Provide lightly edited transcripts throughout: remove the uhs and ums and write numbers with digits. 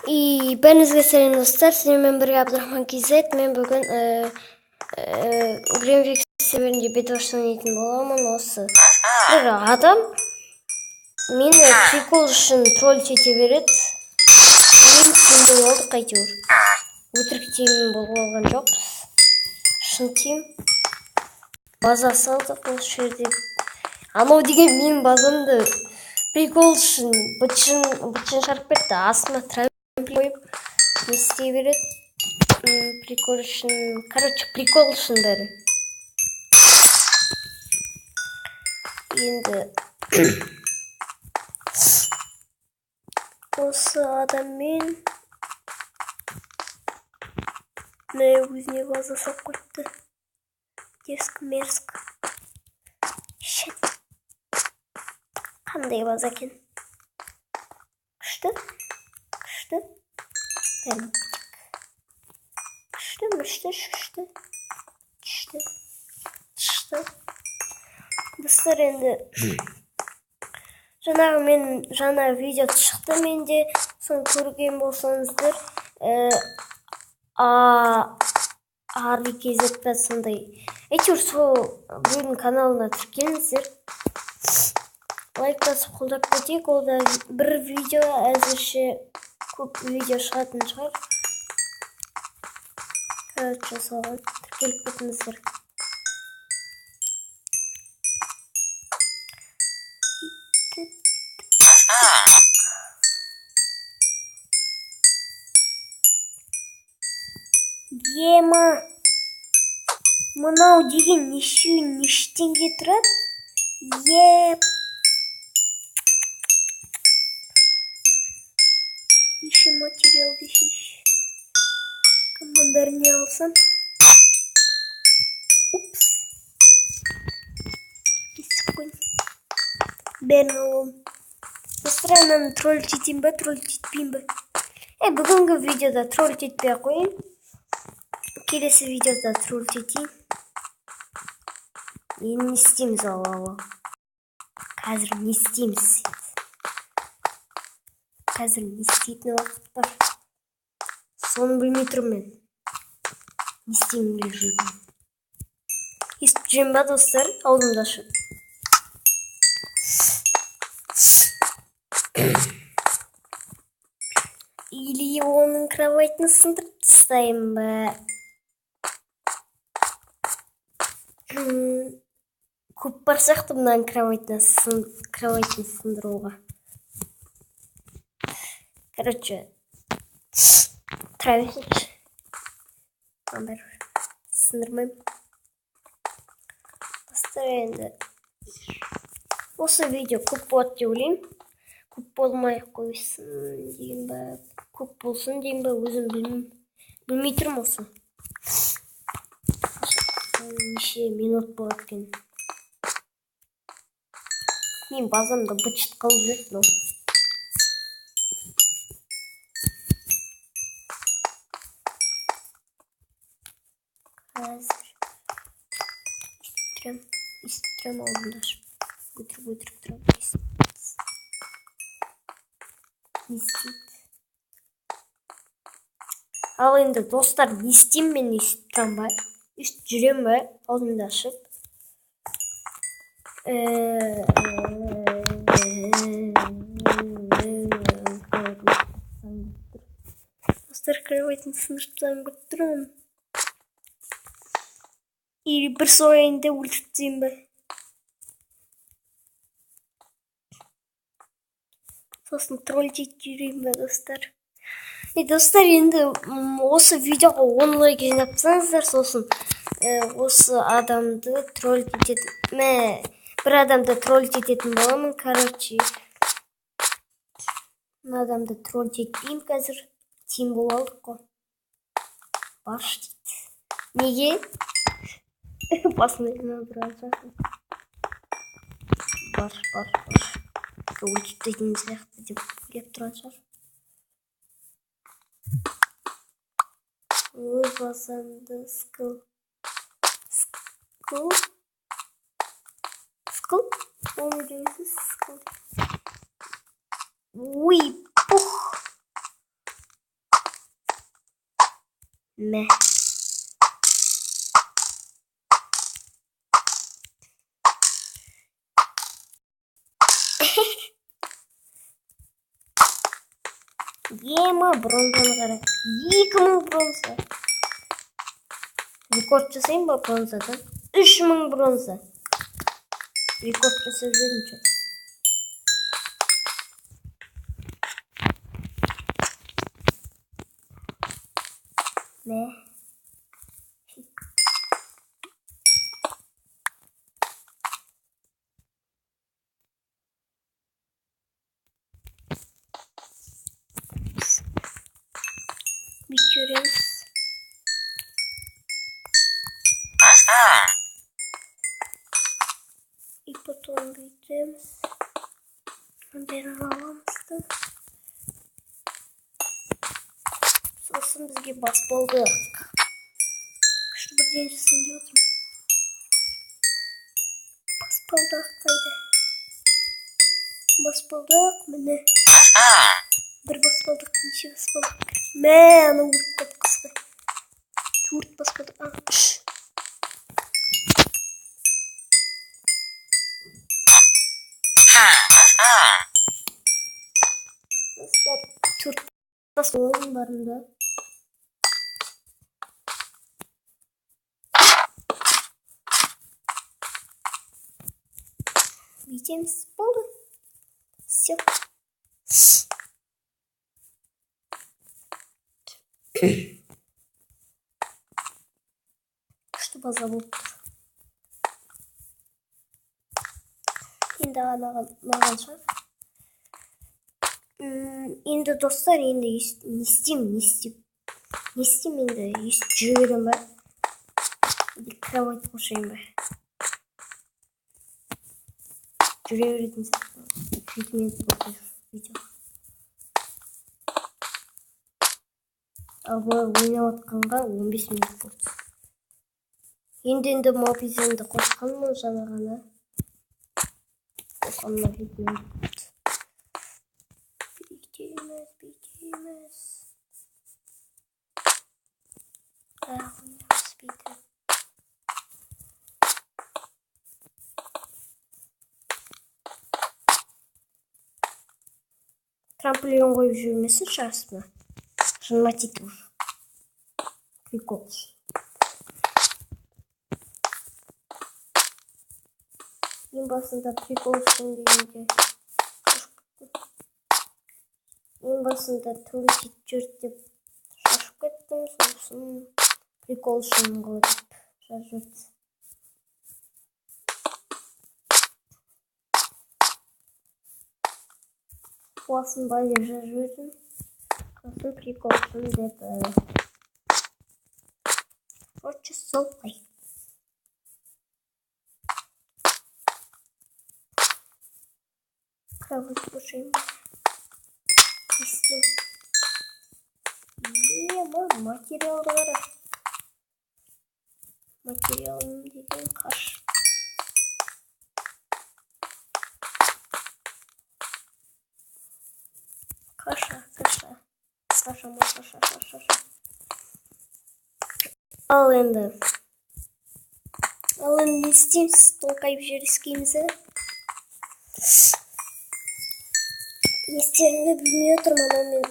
И бәріңізге сәлем достар, сіздермен бірге Абдурахман KZ. Мен бүгін Гринвик серверінде беташты ойнайтын боламын. Осы бір адам мені прикол үшін тролль ете береді. Мен сенбей болдық қайтеуір. Өтірік тегін болып алған жоқпыз. Шын тем. База салдық осы жерде. Анау деген менің базамды прикол үшін бытшын шарып берді. Астына трамплин қойып не істей береді. Прикол үшін, короче, прикол үшін бәрі. Енді осы адаммен міне өзіне база салып қойыпты. Дерзко мерзко. Шет. Қандай база екен? Күшті? Күшті? Бәрін күшті. Достар, енді жаңа видео шықты менде. Соны көрген болсаңыздар, KZ сондай. Әйтеуір сол біреудің каналына тіркеліңіздер. Лайк басып қолдап кетейік. Ол да бір видео, әзірше көп видео шығатын шығар. Короче, соған тіркеліп кетіңіздер. Ема, мынау деген нештенге тұрады? Еще материал десейші. Кімнің бәріне алсам? Упс. Кесіп қойын. Бәрін алуым. Достар, ананы тролль етейін бе, тролль етпейін бе? Бүгінгі видеода тролль етпей қойын. Келесі видеода тролль етейін. Енді не істейміз ала. Қазір не істейміз? Қазір не істейтін уақыт бар. Соны білмей тұрмын. Не істеймін біле жүрмін. Естіп жүрем ба, достар? Аузымды ашып. Или оның кроватьны сындырып тастаймын ба? Көп бар сияқты мынаның кроватьны сындыруға. Короче, тұра берсінші. Сындырмайым. Достар, енді осы видео көп болады деп ойлаймын. Көп болмай қойсын дейін ба, көп болсын дейін ба, өзім білмей тұрмын осы. Неше минут болады екен. Мен базамда бычыт қалып жүрді. Қазір естірем алдымда ашып. Өтірік тұрам. Не істейді? Ал енді достар, не істеймін мен, не істеп тұрам ба? Үст жүрем ба? Алдымда ашып. Достар, кроватьны сындырып тастағым келіп тұрмын. Или бір сояйында өлтіртсем ба? Сосын тролль етіп жүрейін ба, достар? Достар, енді осы видеоға 10 лайк жинап тастаңыздар, сосын осы адамды тролль ететін, бір адамды тролль ететін боламын, короче. Мына адамды тролль етпеймін қазір. Тем бола алдық қой. Баш дейді. Неге? Басында біраз жатыр. Баш. Өлтіп дейтін сияқты деп ойлап тұрған шығар. Ой, базамды скыл. Оны дейсіз скыл. Ой, пух. Мә. Ема бронзаны қара. 2000 бронза. Рекорд жасайын ба бронзадан? 3000 бронза. Рекорд жасап жүрмін. Мә. Büyütüyoruz. İpotonu büyüteceğiz. Ben alamazdı. Sosun bizge bas boldu. Şu birincisini diyordum. Bas boldu kaydı. Bas boldu mı ne? Bir bas boldu, iki bas boldu. Ne? Ana vurup kopkası. Turt bas boldu. Turt bas boldu barında. Видим с пола. Все. Чтобы забыл. Енді маған шығар. Енді достар, енді не істеймін енді жүре берем ба? Кровать қошайын ба? Жүре беретін сияқты. 7 минут болды видео. Ал былай ойнап отқанға 15 минут болды. Енді мобиземді қосқанмын жаңа ғана. Қосқанына 7 минут болды. Büyüteyimiz. Oynuyoruz bir. Trampolin koyup жүрмесін шарасына. Жынматит уж. Прикол. Ең басында прикол үшін дегенде. Ең басында туалет жүр деп шашып кеттім, сосын прикол үшін ғой деп жазып жүрді. Осын бай деп жазып жүрдім, сосын прикол үшін деп. Короче, солай. Кровать слушаем. Материалды қара. Материалым деген қаш. Қаша. Ал енді не істейміз? Толқайып жүріскейміз. Естерімді білмей отырмын, анау мен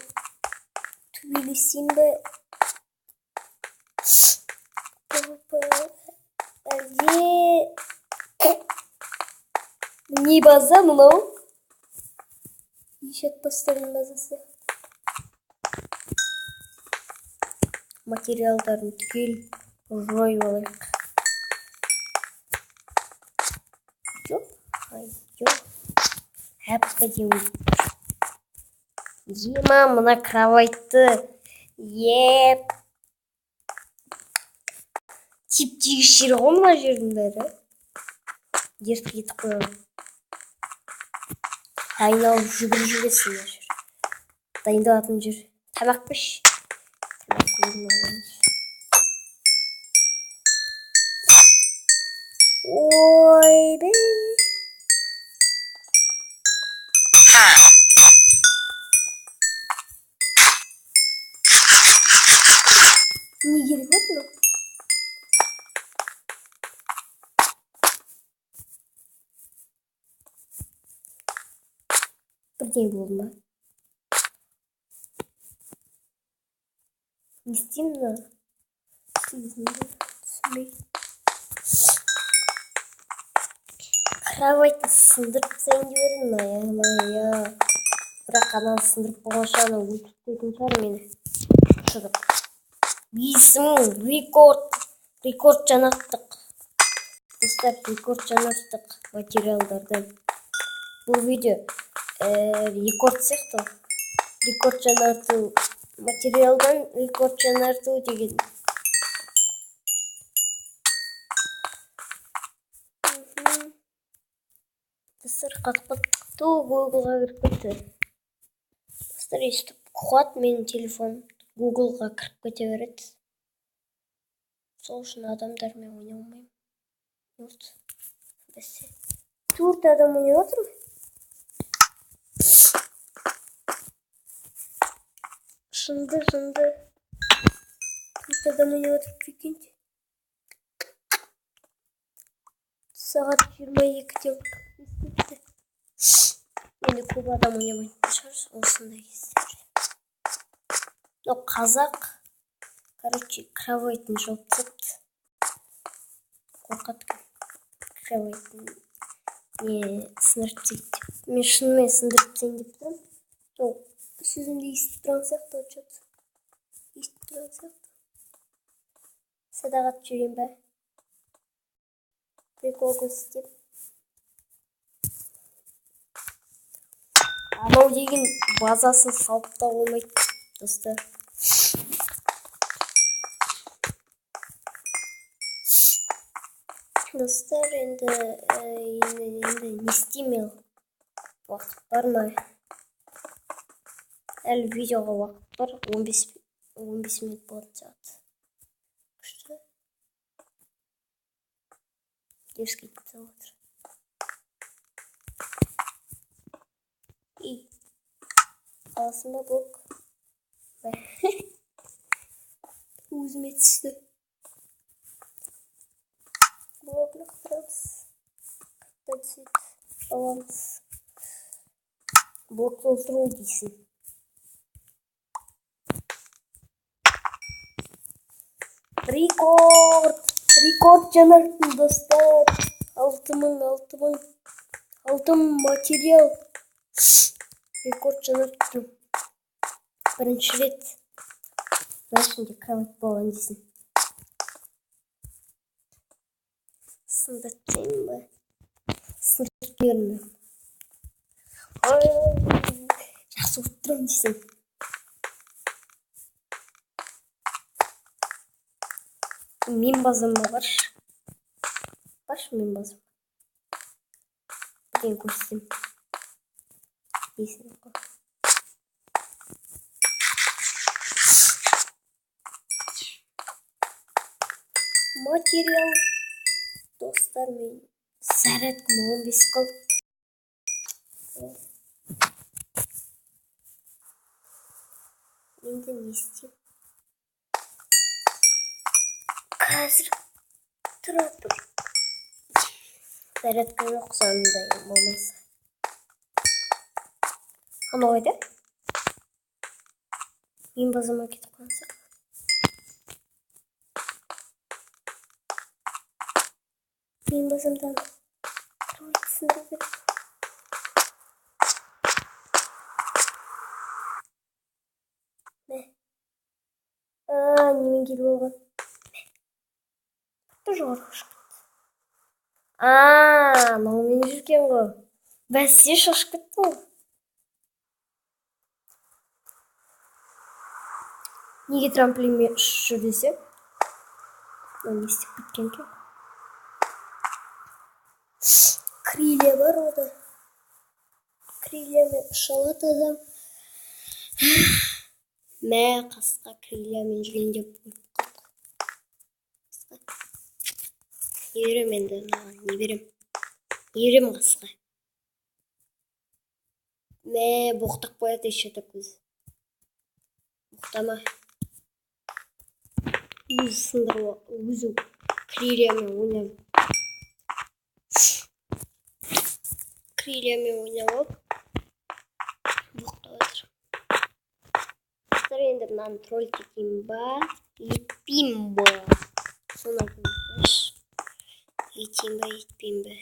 төбелесейін бе? Әлде не база мынау? Ешек бастардың базасы. Материалдарын түгел жойып алайық. Жоқ. Әпқа деуін. Ема мына кровайтты. Тип-тегіс жері ғой мына жердің бәрі. Дерт кетіп қойған. Айналып жүгіріп жүресің мына жер. Дайындалатын жер. Тамақ піш. Ой бе. Не керек болды ма? Бірдеңе болды ма? Не істеймін мына? Түсінбеймін. Кроватьты сындырып тастайын деп едім, ай. Бірақ ананы сындырып болғанша ана өлтіріп қоятын шығар мені. Шығып. 5000 рекорд жаңарттық. Достар, рекорд жаңарттық материалдардан. Бұл видео рекорд сияқты. Рекорд жаңарту материалдан рекорд жаңарту деген. Достар, қатты Google-ға кіріп кетті. Достар, естіп қуат менің телефон Google-ға кіріп кете береді. Сол үшін адамдармен ойнай алмаймын. Вот. Бәсе. 4 адам ойнап отырмын. Шынды. 4 адам ойнап отырып прикиньте. Сағат 22-де кетті. Енді көп адам ойнамайтын шығар осындай кездер. Но қазақ, короче, кроватьін жауып тастапты. Қорқады. Кроватьін сындырып тастайды деп. Мен шынымен сындырып тастайын деп тұрмын. Сол сөзімді естіп тұрған сияқты отчет. Естіп тұрған сияқты. Садағат жүрейін бе? Прикол көрсетіп. Анау деген базасын салып та болмайды, достар. Достар, енді не істеймін? Уақыт бар ма? Әлі видеоға уақыт бар, 15 минут болатын сағат. Күшті. Дерске кетіп отыр. Қаласында блок. Өзіме түсті. Блок лақтырамыз. Қайтта түседі. Аламыз. Блок толтыру дейсін. Рекорд жаңарттым, достар. 6000 материал. Рекорд жаңарттым. Бірінші рет. Нашында кровать болған дейсін. Сындыртайын ба? Сындыртып бермін. Жақсы отырам дейсің. Мен базамда баршы. Баршы мен базам. Бірден көрсем. Дейсің ғой. Материал. Достар, мен зарядкам 15 қалды. Енді не істеймін? Қазір тұра тұр. Зарядка жоқ санында болмаса. Анау қайда? Мен базама кетіп қалсақ. Мен базамдан кровать сындырып кетіп. Немен келіп алған? Тоже жоғарғы шықпайды. Мынаумен жүрген ғой. Бәсе шашып кетті ғой. Неге трамплинмен ұшып жүр десем? Не істеп кеткен екен? Крылья бар ода. Крыльямен ұша алады адам. Мә, қасқа крыльямен жүрген деп қойып қалды. Не берем енді маған? Не берем? Не берем қасқа? Мә, боқтап қояды еще так өзі. Боқтама. өзі сындырып өзі крыльямен ойнап алып боқтап жатыр. Енді мынаны тролль етейін ба етпеймін ба, соны айтыңыздаршы. Етейін ба етпеймін ба?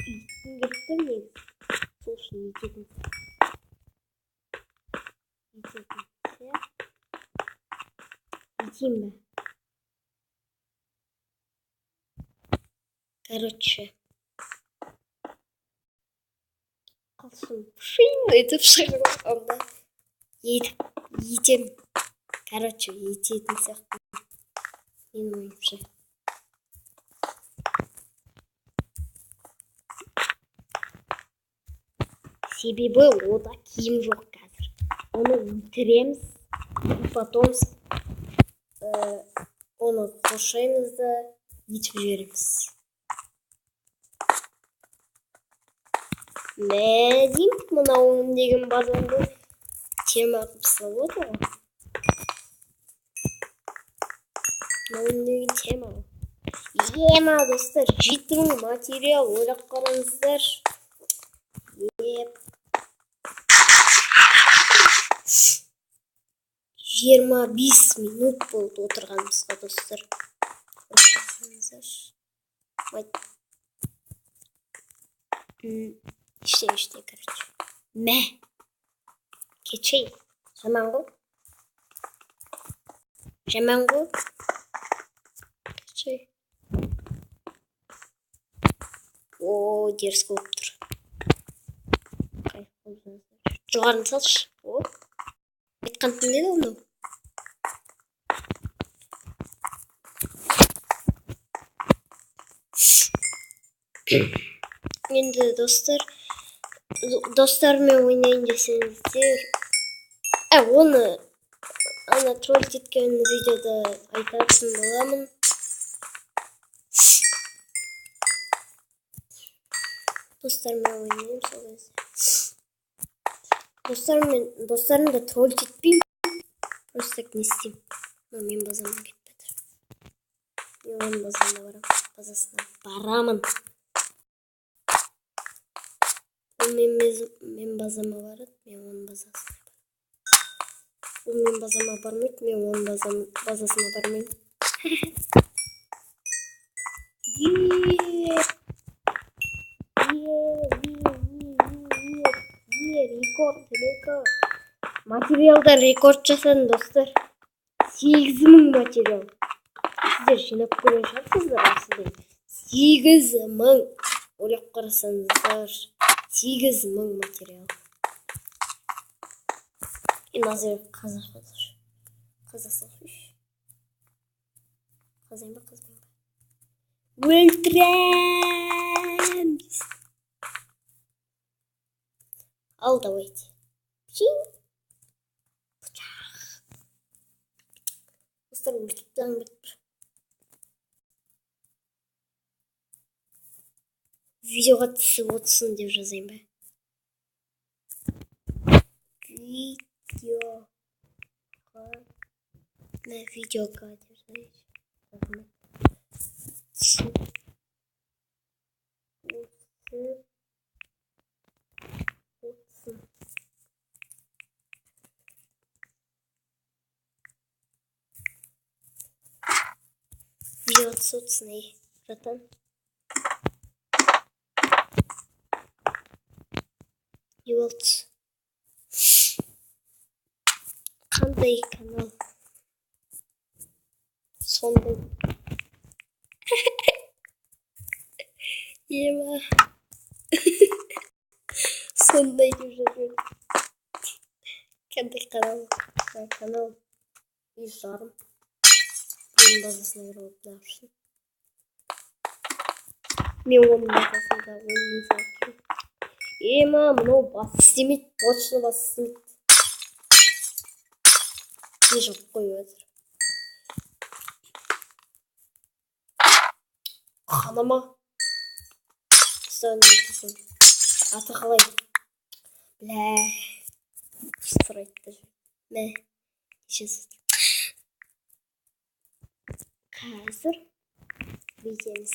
Еткім келіп тұр негізі, сол үшін ететін етейін ба? Короче, қалсын пшин етіп шығарып онда етем. Короче, ететін сияқты менің ойымша. Себебі ода киім жоқ қазір. Оны өлтіреміз, потом оны қоршаймыз да етіп жібереміз. Мә деймін, мынауын деген базарды тема қылып салып отыр ғой. Мынауын деген тема ғой. Ема, достар, 7000 материал ойлап қараңыздар. 25 минут болды отырғанымызға, достар. Іште, короче. Мә. Кетшей. Жаман ғой. Кетшей. О, дерзко болып тұр. Жоғарын салшы. О. Айтқан тыңдайды оны. Енді достармен ойнайын десеңіздер, оны ана тролль еткен видеода айтатын боламын. Достармен ойнайын сол кезде. Достарымды тролль етпеймін. Просто так не істеймін. Мен базама кетіп жатыр. Мен оның базасына барамын. Мен базама барады, мен оның базасына барамын. Ол мен базама бармайды, мен оның базасына бармаймын. Рекорд. Материалдан рекорд жасадым, достар. 8000 материал. Сіздер жинап көрген шығарсыздар, осыдай. 8000. Ойлап қарасаңыздар. 8000 материал. Енді азыр қазайын ба? Өлтіреміз. Ал, давайте. Достар, өлтіп таңдып. Видеоға түсіп отырсын деп жазайын ба? Видеоға деп жазайын. Видео түсіп братан. Не болды? Қандай канал? Сондай. Ема. Сондай деп жазып. Қандай канал? Канал 1,5. Менің базасына кіріп алып. Мен оның базасында ойнайын. Ема, мынау бас істемейді, точно бас істемейді. Не жоқ қойып отыр. Қанама. Аты қалай? Бля. Сұрайды. Мә. Қазір бүйтеміз.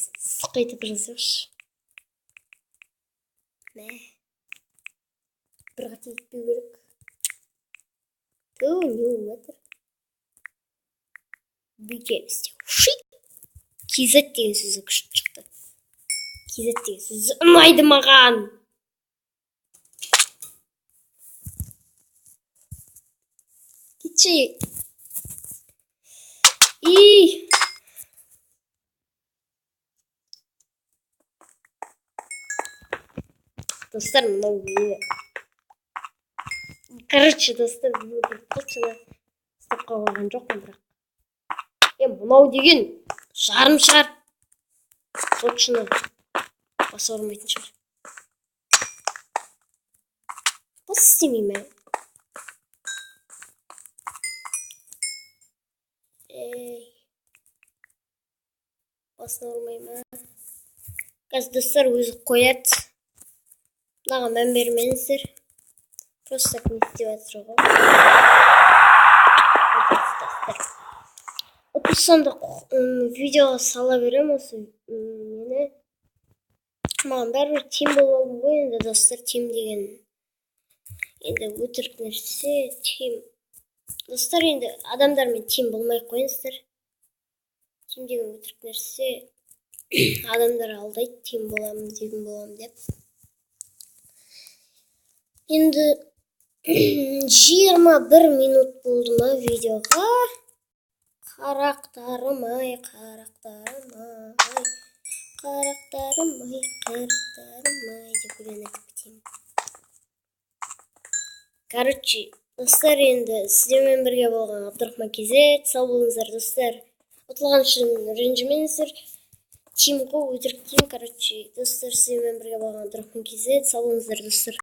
Қайтып жазайықшы. Мә. Бір қате етпеу керек. Не болып жатыр? Бүйтеміз. Кизет деген сөзі күшті шықты. Кизет деген сөзі ұнайды маған. Кетші. Достар, мынау не? Короче, достар, қылшына ұстап қалған жоқпын бірақ. Мынау деген жарым шығар. Точно баса ұрмайтын шығар. Бас істемей ме? Басына ұрмай ма? Қазір достар өзі қояды. Мынаған мән бермеңіздер. Просто не істеп жатыр ғой. Отырсамда видеоға сала берем осы мені. Маған бәрібір тим болып алдым ғой енді достар. Тим деген енді өтірік нәрсе. Тим. Достар, енді адамдармен тим болмай қойыңыздар. Тим деген өтірік нәрсе. Адамдар алдайды, тим боламын, деген боламын деп. Енді 21 минут болды ма видеоға? Қарақтарым-ай, деп өлең айтып кетейін. Короче, достар, енді сіздермен бірге болған Абдурахман KZ. Сау болыңыздар, достар. Ұтылған үшін ренжімеңіздер. Тим ғой, өтірік тим. Короче, достар, сіздермен бірге болған Абдурахман KZ. Сау болыңыздар, достар.